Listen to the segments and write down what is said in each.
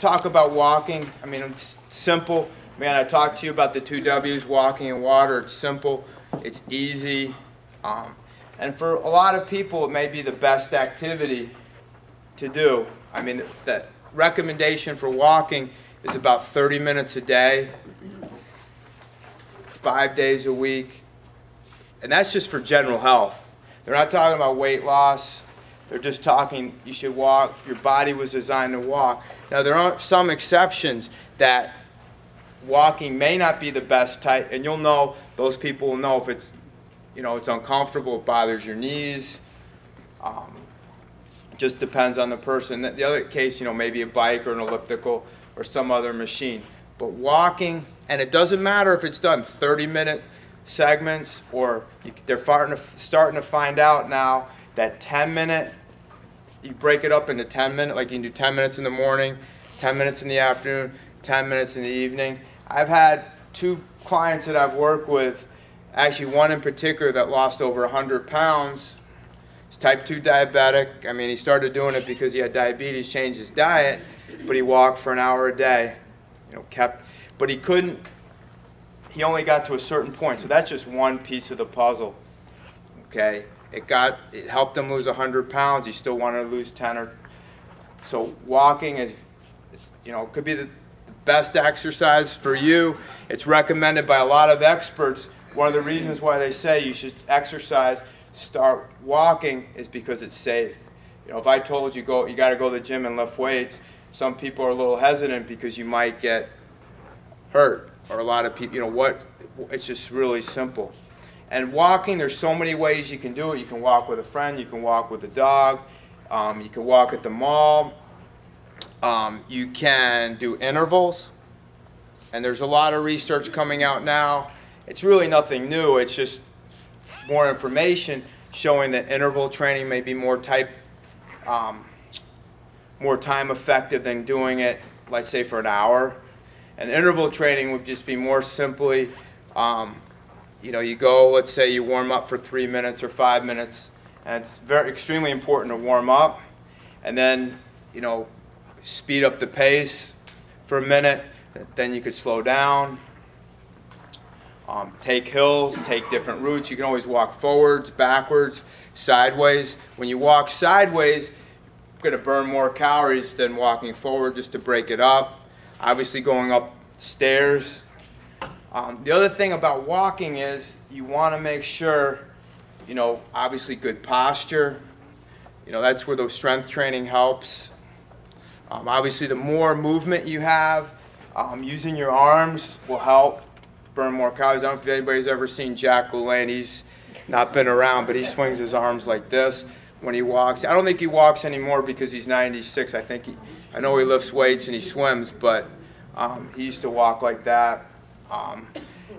talk about walking. I mean, it's simple. Man, I talked to you about the 2 W's, walking and water. It's simple. It's easy. And for a lot of people, it may be the best activity to do. I mean, the recommendation for walking is about 30 minutes a day, 5 days a week. And that's just for general health. They're not talking about weight loss. They're just talking you should walk. Your body was designed to walk. Now, there are some exceptions that walking may not be the best type, and you'll know, those people will know if it's, you know, it's uncomfortable, it bothers your knees. It just depends on the person. The other case, you know, maybe a bike or an elliptical or some other machine. But walking, and it doesn't matter if it's done 30-minute segments or they're starting to find out now that 10-minute, you break it up into 10-minute, like you can do 10 minutes in the morning, 10 minutes in the afternoon, 10 minutes in the evening. I've had 2 clients that I've worked with, actually one in particular that lost over 100 pounds. He's type 2 diabetic. I mean, he started doing it because he had diabetes, changed his diet, but he walked for an hour a day. You know, but he couldn't, he only got to a certain point. So that's just one piece of the puzzle, okay? It helped him lose 100 pounds. He still wanted to lose 10 or so. Walking is, you know, could be the best exercise for you. It's recommended by a lot of experts. One of the reasons why they say you should exercise, start walking, is because it's safe. You know, if I told you you got to go to the gym and lift weights, some people are a little hesitant because you might get hurt, or a lot of people, you know, it's just really simple. And walking, there's so many ways you can do it. You can walk with a friend, you can walk with a dog, you can walk at the mall, you can do intervals, and there's a lot of research coming out now. It's really nothing new, it's just more information showing that interval training may be more time effective than doing it, let's say, for an hour. And interval training would just be more simply, you know, you go, let's say you warm up for 3 minutes or 5 minutes, and it's extremely important to warm up, and then, you know, speed up the pace for a minute, then you could slow down, take hills, take different routes. You can always walk forwards, backwards, sideways. When you walk sideways, you're going to burn more calories than walking forward, just to break it up. Obviously going up stairs. The other thing about walking is you want to make sure, you know, obviously good posture. You know, that's where those strength training helps. Obviously the more movement you have, using your arms will help burn more calories. I don't know if anybody's ever seen Jack LaLanne. He's not been around, but he swings his arms like this when he walks. I don't think he walks anymore because he's 96. I know he lifts weights and he swims, but he used to walk like that.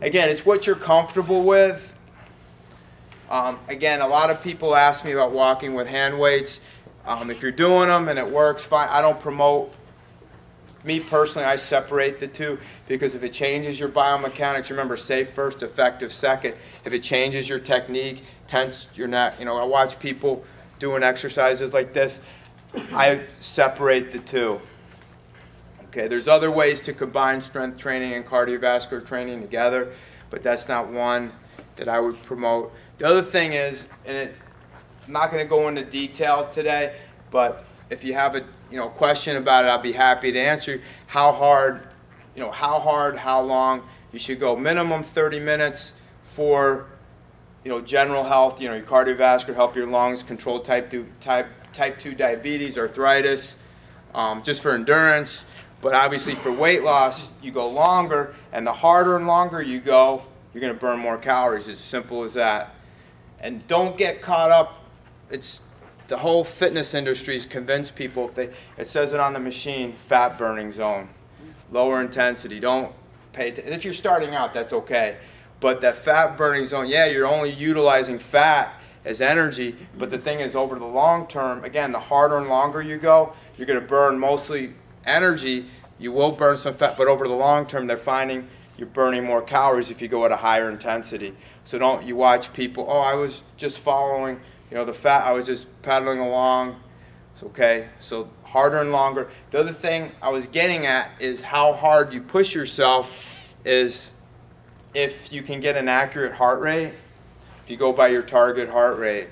Again, it's what you're comfortable with. Again, a lot of people ask me about walking with hand weights. If you're doing them and it works, fine. I don't promote. Me personally, I separate the two, because if it changes your biomechanics, remember, safe first, effective second. If it changes your technique, tense your neck, you know, I watch people doing exercises like this. I separate the two. Okay, there's other ways to combine strength training and cardiovascular training together, but that's not one that I would promote. The other thing is, and I'm not going to go into detail today, but if you have a question about it, I'll be happy to answer. How hard, how long you should go. Minimum 30 minutes for, general health, your cardiovascular, help your lungs, control type 2 diabetes, arthritis, just for endurance. But obviously for weight loss, you go longer, and the harder and longer you go, you're going to burn more calories. It's simple as that. And don't get caught up. It's the whole fitness industry is convinced people, it says it on the machine, fat burning zone, lower intensity. Don't pay attention. And if you're starting out, that's okay. But that fat burning zone, yeah, you're only utilizing fat as energy, but the thing is, over the long term, again, the harder and longer you go, you're going to burn mostly energy. You will burn some fat, but over the long term, they're finding you're burning more calories if you go at a higher intensity. So don't you watch people, oh, I was just following, the fat, I was just pedaling along Okay, so harder and longer. The other thing I was getting at is how hard you push yourself is if you can get an accurate heart rate. If you go by your target heart rate,